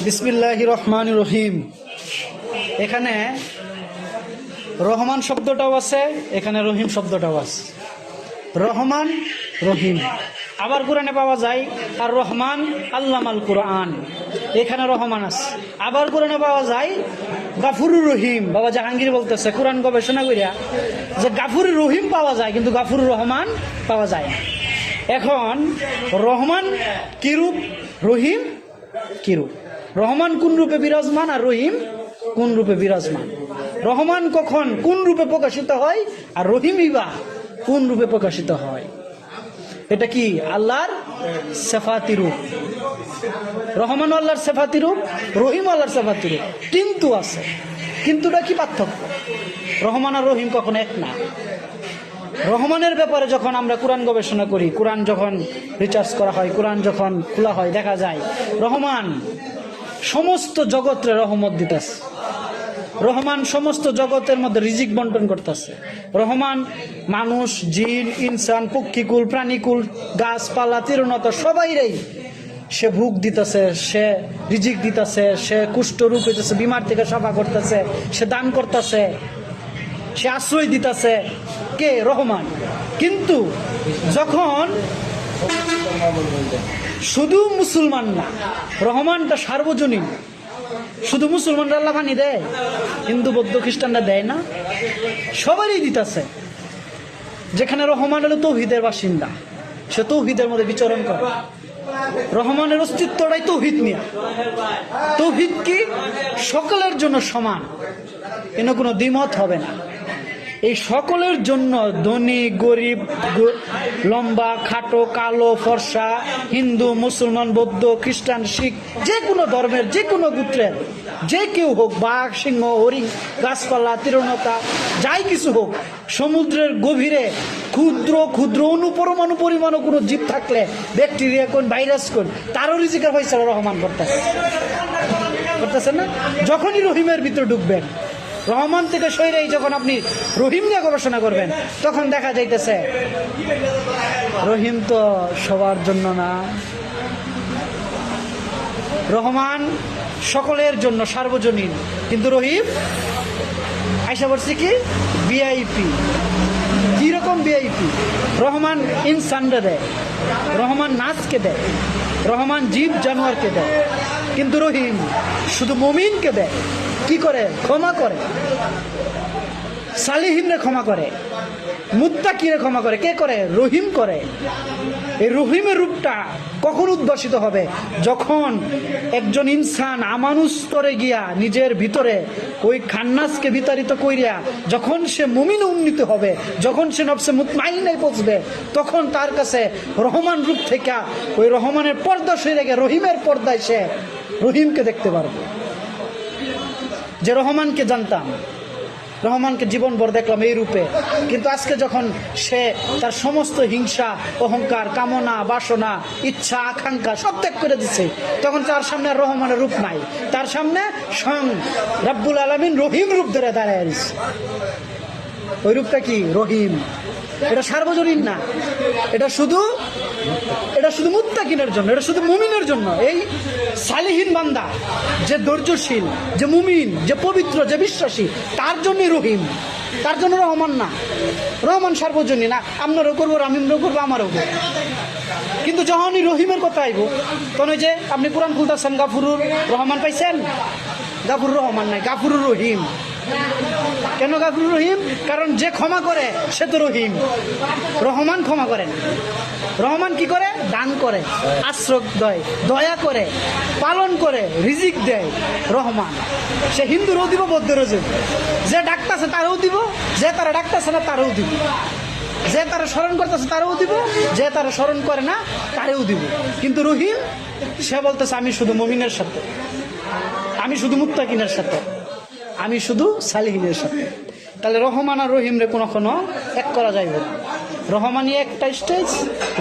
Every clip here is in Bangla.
বিসমিল্লাহির রহমানির রহিম। এখানে রহমান শব্দটাও আছে, এখানে রহিম শব্দটাও আছে। রহমান রহিম আবার কোরআনে পাওয়া যায়। আর রহমান আল্লামাল কোরআন, এখানে রহমান আছে। আবার কোরআনে পাওয়া যায় গাফুরুর রহিম। বাবা জাহাঙ্গীর বলতেছে কোরআন গবেষণা করিয়া যে গাফুরুর রহিম পাওয়া যায়, কিন্তু গাফুরুর রহমান পাওয়া যায় না। এখন রহমান কি রূপ, রহিম কি রূপ? রহমান কোন রূপে বিরাজমান আর রহিম কোন রূপে বিরাজমান? রহমান কখন কোন রূপে প্রকাশিত হয় আর রহিমই বা কোন রূপে প্রকাশিত হয়? এটা কি আল্লাহর সিফাতি রূপ। রহমান আল্লাহর সিফাতি রূপ, রহিম আল্লাহর সিফাতি রূপ, কিন্তু আছে। কিন্তুটা কি পার্থক্য? রহমান আর রহিম কখনো এক না। রহমানের ব্যাপারে যখন আমরা কোরআন গবেষণা করি, কোরআন যখন রিসার্চ করা হয়, কোরআন যখন খোলা হয়, দেখা যায় রহমান সমস্ত জগতের রহমত দিতেছে। রহমান সমস্ত জগতের মধ্যে রিজিক বন্টন করতেছে। রহমান মানুষ, জিন, ইনসান, পক্ষীকুল, প্রাণীকুল, গাছপালা, তৃণলতা সবাইরেই সে ভোগ দিতেছে, সে রিজিক দিতেছে, সে কুষ্ঠ রোগ হইতেছে, বিমার থেকে সাফা করতেছে, সে দান করতেছে, সে আশ্রয় দিতেছে। কে? রহমান। কিন্তু যখন শুধু মুসলমান না, রহমানটা সার্বজনীন। শুধু মুসলমানরা আল্লাহ পানি দেয়, হিন্দু, বৌদ্ধ, খ্রিস্টানরা দেয় না, সবারই দিতেছে। যেখানে রহমান হলো তৌহিদের বাসিন্দা, সে তৌহিদের মধ্যে বিচরণ করে। রহমানের অস্তিত্বটাই তৌহিদ নিয়ে। তৌহিদ কি? সকলের জন্য সমান, এনে কোনো দ্বিমত হবে না। এই সকলের জন্য ধনী, গরিব, লম্বা, খাটো, কালো, ফর্সা, হিন্দু, মুসলমান, বৌদ্ধ, খ্রিস্টান, শিখ, যে কোনো ধর্মের, যে কোনো গোত্রের যে কেউ হোক, বাঘ, সিংহ, হরিণ, গাছপালা, তৃণলতা, যাই কিছু হোক, সমুদ্রের গভীরে ক্ষুদ্র ক্ষুদ্র অনুপরমাণু পরিমাণও কোনো জীব থাকলে, ব্যাকটেরিয়া কোন, ভাইরাস কোন, তারও রিজিকের ফয়সালা রহমান করতেছেন না? যখনই রহিমের ভিতরে ঢুকবেন, রহমান থেকে সইরেই যখন আপনি রহিম নিয়ে গবেষণা করবেন, তখন দেখা যাইতেছে রহিম তো সবার জন্য না। রহমান সকলের জন্য সার্বজনীন, কিন্তু রহিম আইসা বলছে কি ভিআইপি। কিরকম ভিআইপি? রহমান ইনসানরে দেয়, রহমান নাচকে দেয়, রহমান জীব জানোয়ারকে দেয়, কিন্তু রহিম শুধু মুমিনকে দেয়। কি করে? ক্ষমা করে। সালিহিনরে ক্ষমা করে, মুত্তাকিরে ক্ষমা করে। কে করে? রহিম করে। এই রহিমের রূপটা কখন উদ্ভাসিত হবে? যখন একজন ইনসান আমানুষ স্তরে গিয়া নিজের ভিতরে ওই খান্নাসকে বিতাড়িত কইরা যখন সে মুমিন উন্নীত হবে, যখন সে নফসে মুতমাইনায় পৌঁছবে, তখন তার কাছে রহমান রূপ থেকে ওই রহমানের পর্দা সরে গিয়ে রহিমের পর্দায় সে রহিমকে দেখতে পারবে। যে রহমানকে জানতাম, রহমানকে জীবনভর দেখলাম এই রূপে, কিন্তু আজকে যখন সে তার সমস্ত হিংসা, অহংকার, কামনা, বাসনা, ইচ্ছা, আকাঙ্ক্ষা সব ত্যাগ করে দিচ্ছে, তখন তার সামনে আর রহমানের রূপ নাই। তার সামনে স্বয়ং রাব্বুল আলামিন রহিম রূপ ধরে দাঁড়ায় আছে। ওই রূপটা কি? রহিম। এটা সার্বজনীন না, এটা শুধু মুত্তাকিনের জন্য, এটা শুধু মুমিনের জন্য। এই সালিহীন বান্দা, যে ধৈর্যশীল, যে মুমিন, যে পবিত্র, যে বিশ্বাসী, তার জন্যই রহিম, তার জন্য রহমান না। রহমান সার্বজনীন না, আপনারও করবো, আমিনও করবো, আমারও করবো। কিন্তু যখনই রহিমের কথা আইব, তখন ওই যে আপনি কোরআন খুলতেছেন, গাফুরুর রহমান পাইছেন? গাফুরুর রহমান নাই, গাফুরুর রহিম। কেন গাফুরুর রহিম? কারণ যে ক্ষমা করে সে তো রহিম। রহমান ক্ষমা করেন। রহমান কি করে? দান করে, আশ্রয় দেয়, দয়া করে, পালন করে, রিজিক দেয়। রহমান সে হিন্দুরও দিব, বৌদ্ধেরও দিব, যে ডাকতেছে তারও দিব, যে তারা ডাকতেছে না তারও দিব, যে তারা স্মরণ করতেছে তারও দিব, যে তারা স্মরণ করে না তারও দিব। কিন্তু রহিম সে বলতেছে আমি শুধু মুমিনের সাথে, আমি শুধু মুত্তাকিনের সাথে, আমি শুধু সালিহিনের সাথে। তাহলে রহমান আর রহিম রে কোনো এক করা যাইব না। রহমানই একটা স্টেজ,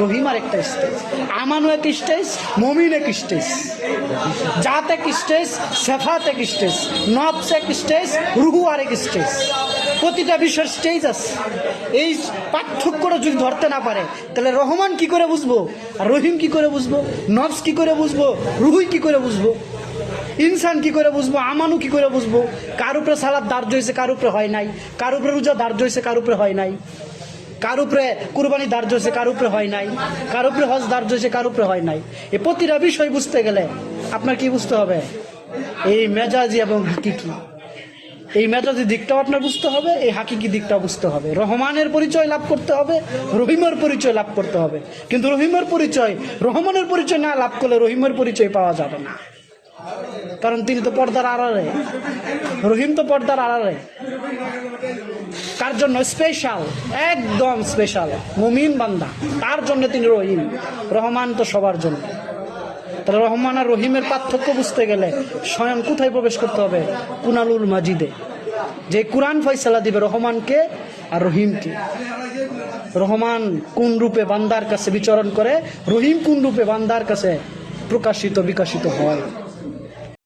রহিম আর একটা স্টেজ, আমানও এক স্টেজ, মমিন এক স্টেজ, জাত এক স্টেজ, সেফাত এক স্টেজ, নফস এক স্টেজ, রুহু আর এক স্টেজ। প্রতিটা বিষয়ের স্টেজ আছে। এই পার্থক্যটা যদি ধরতে না পারে, তাহলে রহমান কি করে বুঝবো আর রহিম কি করে বুঝবো, নফস কি করে বুঝবো, রুহুই কি করে বুঝবো? ইনসান কি করে বুঝবো, আমানু কি করে বুঝবো? কার উপরে সালাদ ধার্য হয়েছে, কার উপরে হয় নাই, কার উপরে রোজা ধার্য হয়েছে, কার উপরে হয় নাই, কার উপরে কুরবানি ধার্য হয়েছে, কার উপরে হয় নাই, কার উপরে হজ ধার্য হয়েছে, কার উপরে হয় নাই। এই প্রতিটা বিষয় বুঝতে গেলে আপনার কি বুঝতে হবে? এই মেজাজি এবং হাকিকি, এই মেজাজি দিকটাও আপনার বুঝতে হবে, এই হাকিকি দিকটাও বুঝতে হবে। রহমানের পরিচয় লাভ করতে হবে, রহিমের পরিচয় লাভ করতে হবে। কিন্তু রহিমের পরিচয়, রহমানের পরিচয় না লাভ করলে রহিমের পরিচয় পাওয়া যাবে না, কারণ তিনি তো পর্দার আড়ালে, রহিম তো পর্দার আড়ালে। কার জন্য স্পেশাল, একদম স্পেশাল মুমিন বান্দা, তার জন্য তিনি রহিম। রহমান তো সবার জন্য। তাহলে রহমান আর রহিমের পার্থক্য বুঝতে গেলে স্বয়ং কোথায় প্রবেশ করতে হবে? কুরআনুল মাজিদে, যে কোরআন ফয়সালা দিবে রহমানকে আর রহিমকে। রহমান কোন রূপে বান্দার কাছে বিচরণ করে, রহিম কোন রূপে বান্দার কাছে প্রকাশিত বিকাশিত হয়।